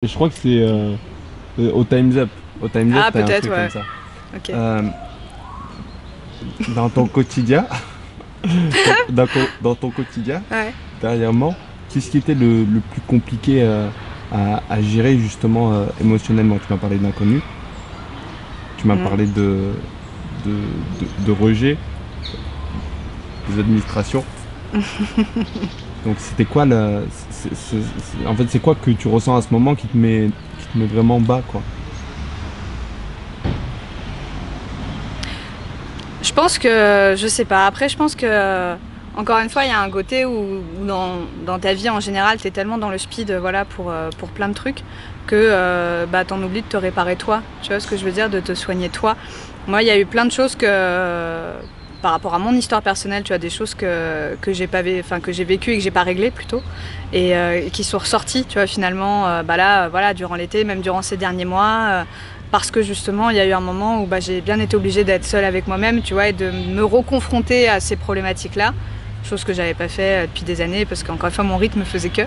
Je crois que c'est au Time's Up. Au Time's Up, Ah, t'as un peut-être, truc ouais. comme ça. Ok. Euh, dans ton quotidien, dans ton quotidien, Ouais. dernièrement, qu'est-ce qui était le plus compliqué à gérer justement émotionnellement? Tu m'as parlé d'inconnu, tu m'as Mm. parlé de, de rejet, des administrations. Donc c'était quoi en fait c'est quoi que tu ressens à ce moment qui te met vraiment bas quoi? Je pense que, je sais pas, après je pense que, encore une fois, il y a un côté où dans ta vie en général, t'es tellement dans le speed voilà, pour plein de trucs que bah, t'en oublies de te réparer toi. Tu vois ce que je veux dire, de te soigner toi. Moi, il y a eu plein de choses par rapport à mon histoire personnelle, tu vois, des choses que j'ai pas, enfin, que j'ai vécues et que j'ai pas réglées plutôt, et qui sont ressorties, tu vois, finalement, bah là, voilà, durant l'été, même durant ces derniers mois. Parce que justement, il y a eu un moment où bah, j'ai bien été obligée d'être seule avec moi-même, tu vois, et de me reconfronter à ces problématiques-là, chose que j'avais pas fait depuis des années, parce qu'encore une fois, mon rythme faisait que.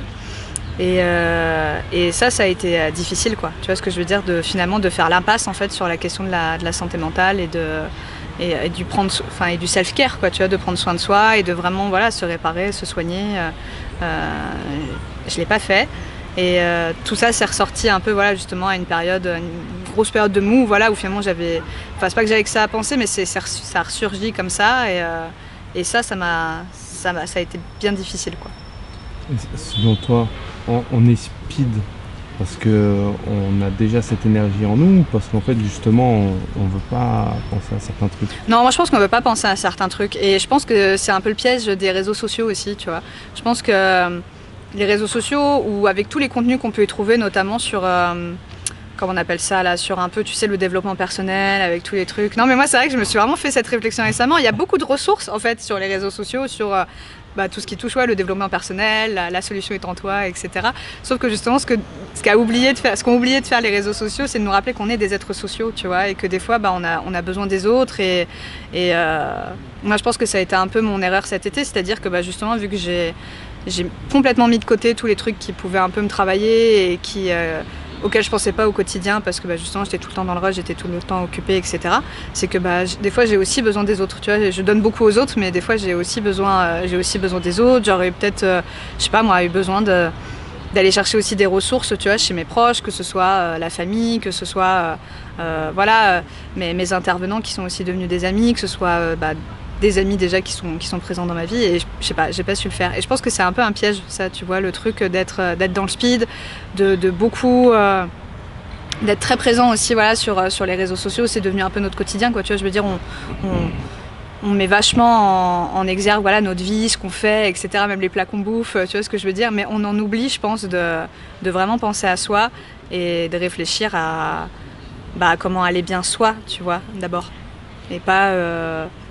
Et ça a été difficile, quoi. Tu vois ce que je veux dire, finalement de faire l'impasse en fait sur la question de la santé mentale et du enfin et du self-care, quoi. Tu vois, de prendre soin de soi et de vraiment voilà se réparer, se soigner. Je l'ai pas fait. Et tout ça s'est ressorti un peu voilà justement à une grosse période de mou, voilà où finalement enfin c'est pas que j'avais que ça à penser, mais ça a ressurgi comme ça et ça a été bien difficile, quoi. Selon toi, on est speed parce que on a déjà cette énergie en nous ou parce qu'en fait justement on veut pas penser à certains trucs. Non, moi je pense qu'on ne veut pas penser à certains trucs. Et je pense que c'est un peu le piège des réseaux sociaux aussi, tu vois. Je pense que les réseaux sociaux, ou avec tous les contenus qu'on peut y trouver, notamment sur, comment on appelle ça là, sur un peu, tu sais, le développement personnel, avec tous les trucs. Non, mais moi c'est vrai que je me suis vraiment fait cette réflexion récemment. Il y a beaucoup de ressources en fait sur les réseaux sociaux, sur bah, tout ce qui touche ouais, le développement personnel, la solution est en toi, etc. Sauf que justement, ce qu'ont oublié de faire les réseaux sociaux, c'est de nous rappeler qu'on est des êtres sociaux, tu vois, et que des fois, bah, on a besoin des autres. Et moi, je pense que ça a été un peu mon erreur cet été, c'est-à-dire que bah, justement, vu que j'ai complètement mis de côté tous les trucs qui pouvaient un peu me travailler et auxquels je pensais pas au quotidien parce que bah, justement j'étais tout le temps dans le rush, j'étais tout le temps occupée, etc. C'est que bah, des fois j'ai aussi besoin des autres, tu vois. Je donne beaucoup aux autres, mais des fois j'ai aussi besoin des autres. J'aurais peut-être, je sais pas moi, eu besoin d'aller chercher aussi des ressources, tu vois, chez mes proches, que ce soit la famille, que ce soit voilà, mes intervenants qui sont aussi devenus des amis, que ce soit bah, des amis déjà qui sont présents dans ma vie, et je sais pas, j'ai pas su le faire. Et je pense que c'est un peu un piège, ça, tu vois, le truc d'être dans le speed, de beaucoup d'être très présent aussi voilà sur les réseaux sociaux. C'est devenu un peu notre quotidien, quoi, tu vois. Je veux dire, on met vachement en exergue voilà notre vie, ce qu'on fait, etc., même les plats qu'on bouffe, tu vois ce que je veux dire, mais on en oublie, je pense, de vraiment penser à soi et de réfléchir à bah, comment aller bien soi, tu vois, d'abord, et pas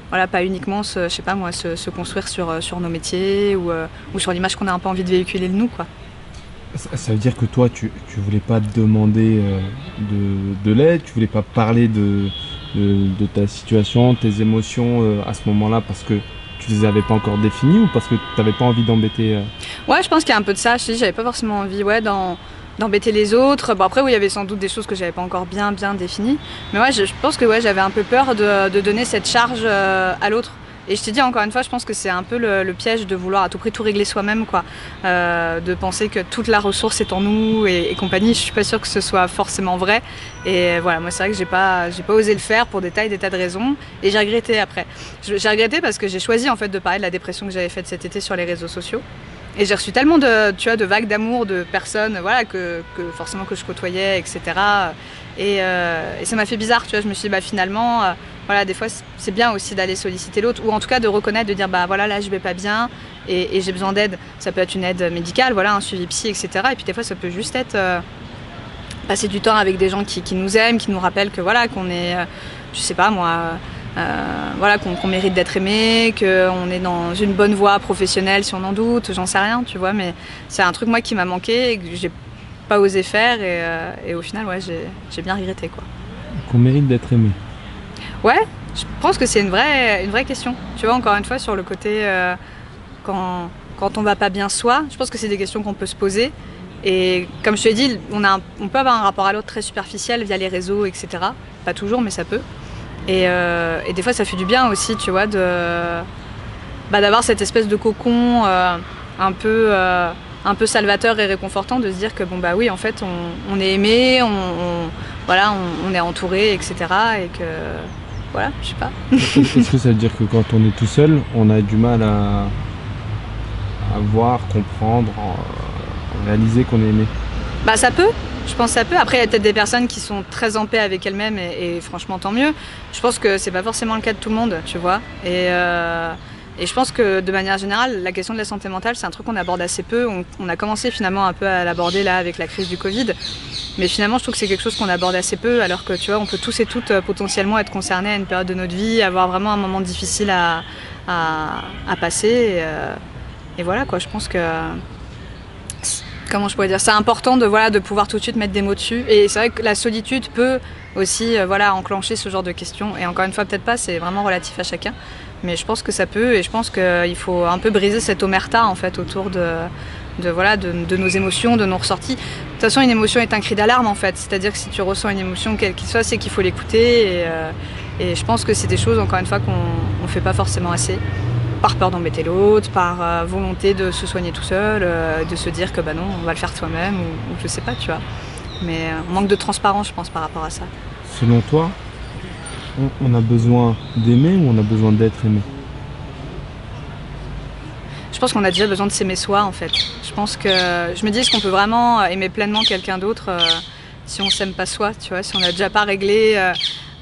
voilà, pas uniquement je sais pas moi, se construire sur nos métiers ou sur l'image qu'on a un peu envie de véhiculer de nous, quoi. Ça veut dire que toi tu voulais pas demander de l'aide, tu voulais pas parler de ta situation, tes émotions à ce moment-là parce que tu les avais pas encore définies ou parce que tu n'avais pas envie d'embêter Ouais, je pense qu'il y a un peu de ça. Je te dis, j'avais pas forcément envie ouais, d'embêter les autres. Bon, après, oui, il y avait sans doute des choses que j'avais pas encore bien définies. Mais ouais, je pense que ouais, j'avais un peu peur de donner cette charge à l'autre. Et je te dis encore une fois, je pense que c'est un peu le piège de vouloir à tout prix tout régler soi-même, quoi. De penser que toute la ressource est en nous et compagnie. Je suis pas sûre que ce soit forcément vrai. Et voilà, moi c'est vrai que j'ai pas osé le faire pour des tas de raisons. Et j'ai regretté après. J'ai regretté parce que j'ai choisi en fait de parler de la dépression que j'avais faite cet été sur les réseaux sociaux. Et j'ai reçu tellement tu vois, de vagues d'amour de personnes voilà, forcément que je côtoyais, etc. Et ça m'a fait bizarre, tu vois. Je me suis dit, bah, finalement, voilà, des fois, c'est bien aussi d'aller solliciter l'autre, ou en tout cas de reconnaître, de dire, bah voilà, là, je vais pas bien et j'ai besoin d'aide. Ça peut être une aide médicale, voilà, un suivi psy, etc. Et puis des fois, ça peut juste être passer du temps avec des gens qui nous aiment, qui nous rappellent que voilà, qu'on est, je sais pas moi, voilà, qu'on mérite d'être aimé, qu'on est dans une bonne voie professionnelle si on en doute, j'en sais rien, tu vois, mais c'est un truc moi qui m'a manqué et que j'ai pas osé faire et au final ouais j'ai bien regretté, quoi. qu'on mérite d'être aimé. Ouais, je pense que c'est une vraie question, tu vois, encore une fois sur le côté quand on va pas bien soi, je pense que c'est des questions qu'on peut se poser Et comme je te l'ai dit, on peut avoir un rapport à l'autre très superficiel via les réseaux, etc. Pas toujours, mais ça peut. Et des fois, ça fait du bien aussi, tu vois, d'avoir cette espèce de cocon un peu salvateur et réconfortant, de se dire que bon bah oui, en fait, on est aimé, voilà, on est entouré, etc. Et que voilà, je sais pas. Est-ce que ça veut dire que quand on est tout seul, on a du mal à voir, comprendre, réaliser qu'on est aimé? Bah ça peut, je pense que ça peut. Après, il y a peut-être des personnes qui sont très en paix avec elles-mêmes et franchement tant mieux. Je pense que c'est pas forcément le cas de tout le monde, tu vois. Et je pense que de manière générale, la question de la santé mentale, c'est un truc qu'on aborde assez peu. On a commencé finalement un peu à l'aborder là avec la crise du Covid. Mais finalement, je trouve que c'est quelque chose qu'on aborde assez peu, alors que tu vois, on peut tous et toutes potentiellement être concernés à une période de notre vie, avoir vraiment un moment difficile à passer. Et voilà quoi, je pense que... Comment je pourrais dire, c'est important de pouvoir tout de suite mettre des mots dessus. Et c'est vrai que la solitude peut aussi enclencher ce genre de questions. Et encore une fois, peut-être pas, c'est vraiment relatif à chacun. Mais je pense que ça peut, et je pense qu'il faut un peu briser cette omerta en fait autour de nos émotions, de nos ressortis. De toute façon, une émotion est un cri d'alarme en fait. C'est-à-dire que si tu ressens une émotion, quelle qu'elle soit, c'est qu'il faut l'écouter. Et je pense que c'est des choses, encore une fois, qu'on ne fait pas forcément assez. Par peur d'embêter l'autre, par volonté de se soigner tout seul, de se dire que bah non, on va le faire soi-même, ou je sais pas, tu vois. Mais on manque de transparence, je pense, par rapport à ça. Selon toi, on a besoin d'aimer ou on a besoin d'être aimé? Je pense qu'on a déjà besoin de s'aimer soi, en fait. Je pense que je me dis, est-ce qu'on peut vraiment aimer pleinement quelqu'un d'autre si on s'aime pas soi, tu vois, si on n'a déjà pas réglé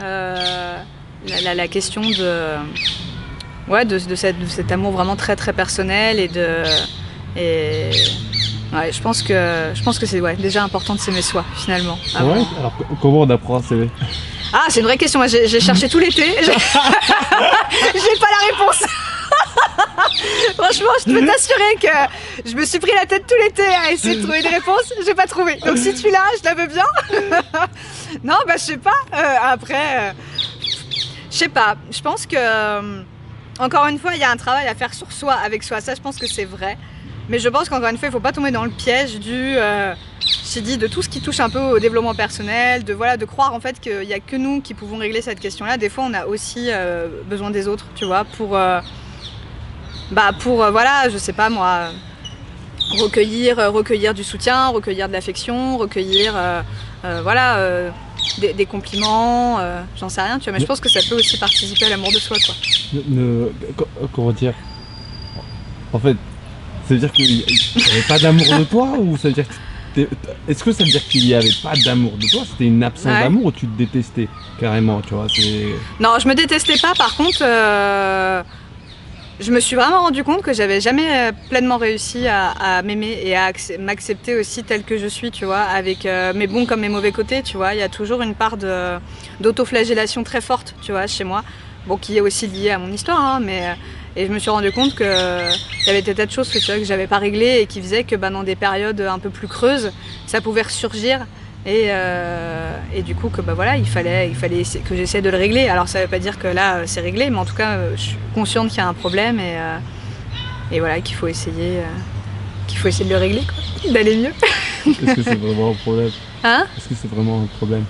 la question de cet amour vraiment très très personnel ouais, je pense que c'est déjà important de s'aimer soi finalement. Ouais, alors comment on apprend à s'aimer? Ah, c'est une vraie question, moi j'ai cherché tout l'été, j'ai pas la réponse. Franchement, je peux t'assurer que je me suis pris la tête tout l'été à essayer de trouver une réponse, j'ai pas trouvé. Donc si tu l'as, je la veux bien. Non, bah je sais pas, après, je sais pas, je pense que... Encore une fois, il y a un travail à faire sur soi, avec soi. Ça, je pense que c'est vrai. Mais je pense qu'encore une fois, il ne faut pas tomber dans le piège de tout ce qui touche un peu au développement personnel, de croire en fait qu'il n'y a que nous qui pouvons régler cette question-là. Des fois, on a aussi besoin des autres, tu vois, pour je sais pas moi, recueillir du soutien, recueillir de l'affection, recueillir, des compliments, j'en sais rien, tu vois, mais je pense que ça peut aussi participer à l'amour de soi, quoi. Comment dire? En fait, ça veut dire qu'il n'y avait pas d'amour de toi, ou ça veut dire est-ce que ça veut dire qu'il n'y avait pas d'amour de toi? C'était une absence d'amour, ou tu te détestais carrément, tu vois? Non, je me détestais pas, par contre, je me suis vraiment rendu compte que j'avais jamais pleinement réussi à m'aimer et à m'accepter aussi telle que je suis, tu vois, avec mes bons comme mes mauvais côtés, tu vois. Il y a toujours une part d'autoflagellation très forte, tu vois, chez moi. Bon, qui est aussi liée à mon histoire, hein, et je me suis rendu compte qu'il y avait des tas de choses que j'avais pas réglées et qui faisaient que dans des périodes un peu plus creuses, ça pouvait ressurgir. Et du coup il fallait que j'essaie de le régler. Alors ça veut pas dire que là c'est réglé, mais en tout cas je suis consciente qu'il y a un problème et voilà, qu'il faut essayer de le régler, quoi, d'aller mieux. Est-ce que c'est vraiment un problème? Hein? Est-ce que c'est vraiment un problème?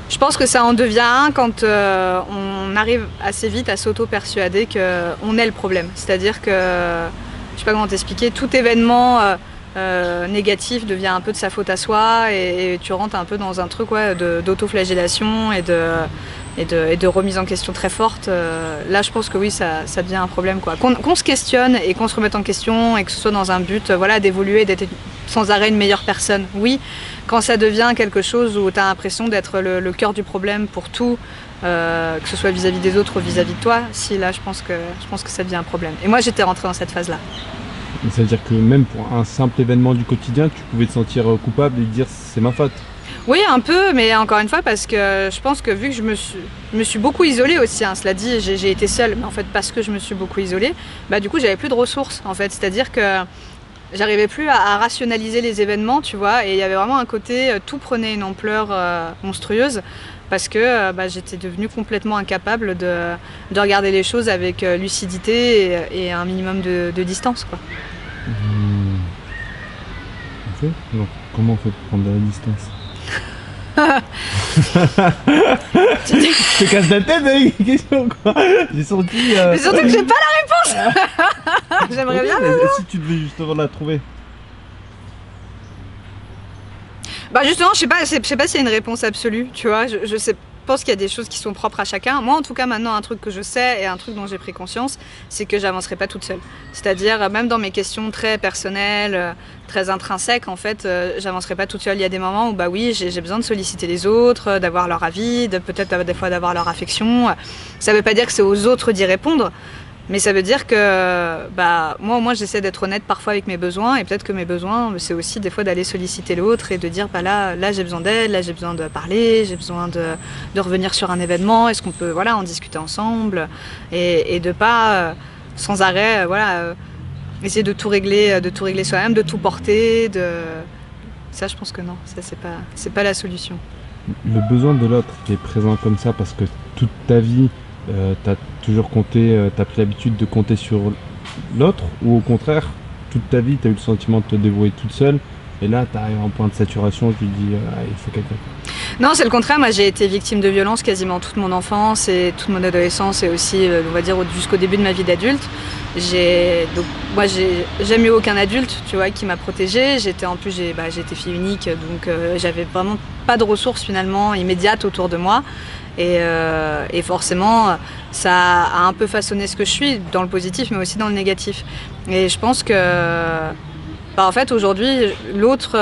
Je pense que ça en devient un quand on arrive assez vite à s'auto-persuader qu'on est le problème. C'est-à-dire que, je sais pas comment t'expliquer, tout événement négatif devient un peu de sa faute à soi et tu rentres un peu dans un truc d'autoflagellation et de remise en question très forte. Là, je pense que oui, ça devient un problème, quoi. Qu'on se questionne et qu'on se remette en question et que ce soit dans un but d'évoluer, d'être sans arrêt une meilleure personne. Oui, quand ça devient quelque chose où tu as l'impression d'être le cœur du problème pour tout, que ce soit vis-à-vis des autres ou vis-à-vis de toi, si là, je pense que ça devient un problème. Et moi, j'étais rentrée dans cette phase-là. Ça veut dire que même pour un simple événement du quotidien, tu pouvais te sentir coupable et dire c'est ma faute? Oui, un peu, mais encore une fois, parce que je pense que vu que je me suis beaucoup isolée aussi, hein, cela dit, j'ai été seule, mais en fait parce que je me suis beaucoup isolée, du coup j'avais plus de ressources en fait, c'est-à-dire que j'arrivais plus à rationaliser les événements, tu vois, et il y avait vraiment un côté, tout prenait une ampleur monstrueuse, parce que j'étais devenue complètement incapable de regarder les choses avec lucidité et un minimum de distance, quoi. Ok. Donc comment on fait pour prendre de la distance? Je te casse la tête avec les questions quoi. J'ai senti. Mais surtout que j'ai pas la réponse. J'aimerais bien. Mais si tu devais justement la trouver. Bah justement, je sais pas s'il y a une réponse absolue, tu vois. Je pense qu'il y a des choses qui sont propres à chacun. Moi, en tout cas, maintenant, un truc que je sais et un truc dont j'ai pris conscience, c'est que j'avancerai pas toute seule. C'est-à-dire, même dans mes questions très personnelles, très intrinsèques, en fait, j'avancerai pas toute seule. Il y a des moments où, bah oui, j'ai besoin de solliciter les autres, d'avoir leur avis, peut-être des fois d'avoir leur affection. Ça veut pas dire que c'est aux autres d'y répondre. Mais ça veut dire que bah, moi j'essaie d'être honnête parfois avec mes besoins et peut-être que mes besoins c'est aussi des fois d'aller solliciter l'autre et de dire bah là j'ai besoin d'aide, là j'ai besoin de parler, j'ai besoin de revenir sur un événement, est-ce qu'on peut voilà, en discuter ensemble et de pas sans arrêt essayer de tout régler soi-même, de tout porter, ça je pense que non, ça c'est pas la solution. Le besoin de l'autre qui est présent comme ça parce que toute ta vie t'as toujours compté, t'as pris l'habitude de compter sur l'autre ou au contraire, toute ta vie t'as eu le sentiment de te débrouiller toute seule et là t'arrives à un point de saturation et tu te dis il faut quelqu'un. Non, c'est le contraire. Moi, j'ai été victime de violences quasiment toute mon enfance et toute mon adolescence et aussi, on va dire, jusqu'au début de ma vie d'adulte. Moi, j'ai jamais eu aucun adulte, tu vois, qui m'a protégée. J'ai été fille unique, donc j'avais vraiment pas de ressources finalement immédiates autour de moi. Et forcément, ça a un peu façonné ce que je suis, dans le positif, mais aussi dans le négatif. Et je pense que, en fait, aujourd'hui, l'autre.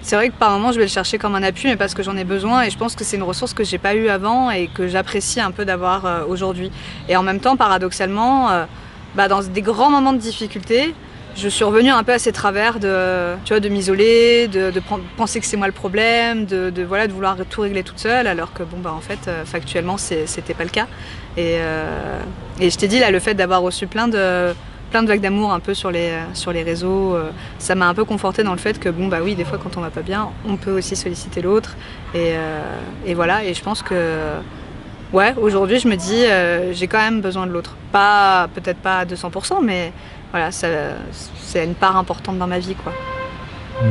C'est vrai que par moments je vais le chercher comme un appui, mais parce que j'en ai besoin et je pense que c'est une ressource que j'ai pas eue avant et que j'apprécie un peu d'avoir aujourd'hui. Et en même temps, paradoxalement, dans des grands moments de difficulté, je suis revenue un peu à ces travers de m'isoler, de penser que c'est moi le problème, de vouloir tout régler toute seule, alors que en fait, factuellement, c'était pas le cas. Et je t'ai dit là, le fait d'avoir reçu plein de vagues d'amour un peu sur les réseaux, ça m'a un peu confortée dans le fait que oui, des fois quand on va pas bien, on peut aussi solliciter l'autre et voilà, et je pense que ouais, aujourd'hui je me dis j'ai quand même besoin de l'autre, peut-être pas à 200%, mais voilà, c'est une part importante dans ma vie quoi. Mmh.